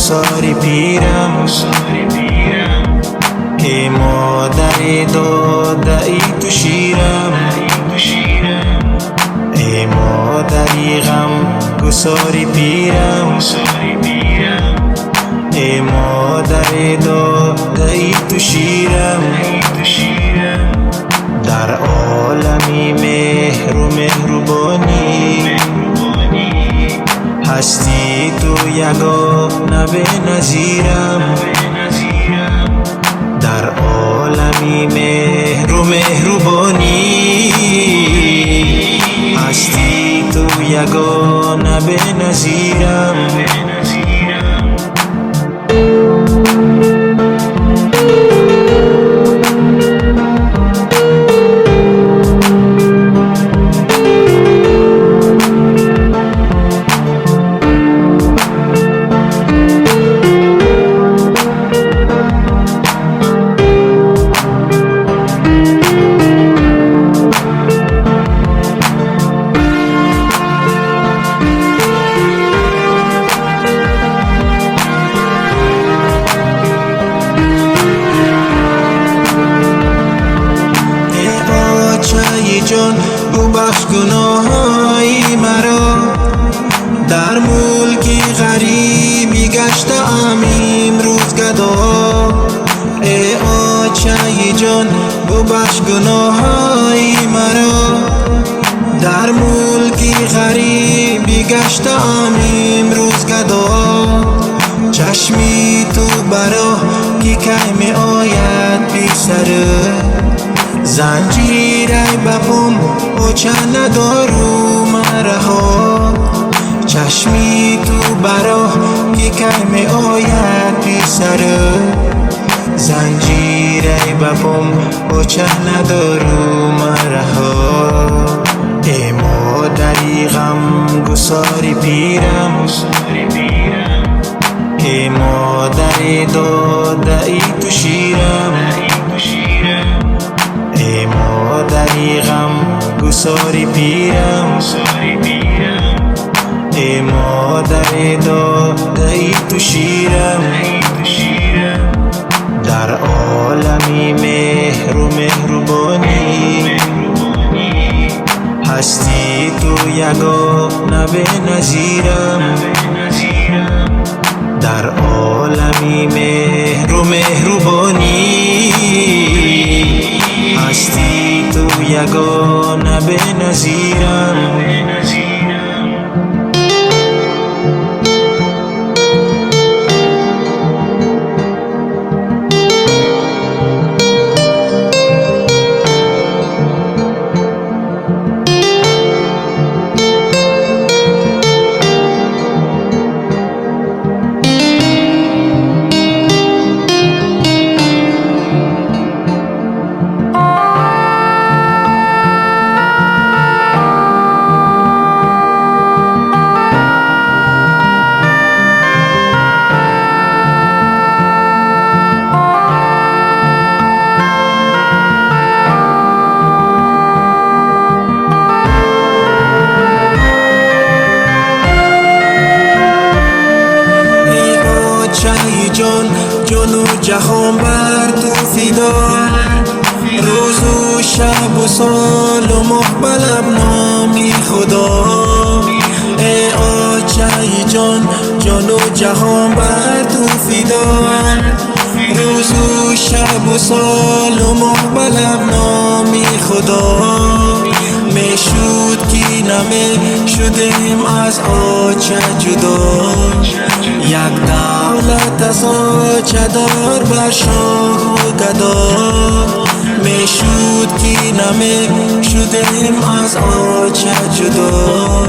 گساری پیرم ای مادر داده تو شیرم ای مادری غم گساری پیرم ای مادر داده تو شیرم در عالمی مهر و مهربانی هستی تو یگانه به نظیرم در عالمی مهر و مهربانی هستی تو یگانه به نظیرم جان ببخش گناههای مرا در ملکی غریبی گشتم امروز گدا ای آچه جان ببخش گناههای مرا در ملکی غریبی گشتم امروز گدا چشمی تو برا کی می آید بی سر زنجیره بپم و چه ندارو مرها چشمی تو برا که می آید بی سر زنجیره بپم و چه ندارو مرها ای مادری غم گساری پیرم ای مادر داده تو شیرم ای مادری غم گساری پیرم ای مادر داده تو شیرم در عالمی مهر و مهربانی هستی تو یگانه به نظیرم در عالمی مهر و مهربانی هستی تو یگانه به نظیرم جان و جهان بر تو فدا روز و شب و سال و مقبلم نامی خدا ای آچه جان و جهان بر تو فدا روز و شب و سال و مقبلم نامی خدا میشود کی نمی شدیم از آچه جدا یک دولت از آچه دار بر شاه و گدا میشود کی نمی شدیم از آچه جدا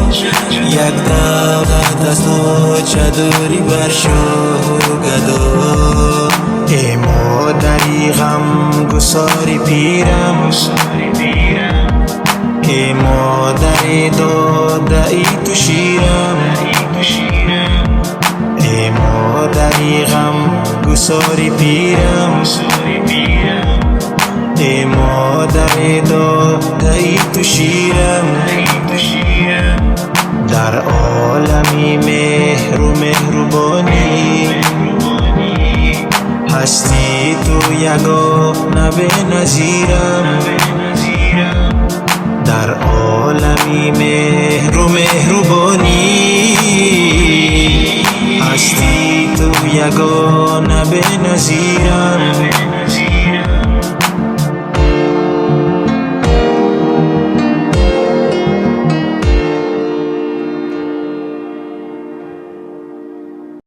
یک دولت از آچه داری بر شاه و گدا ای مادری غم گساری پیرم ای مادر داده تو شیرم ای مادری غم گساری پیرم ای مادر داده تو شیرم در عالمی مهر و مهربانی هستی تو یگانه به نظیرم در عالمی مهر و مهربانی هستی تو یگانه به نظیرم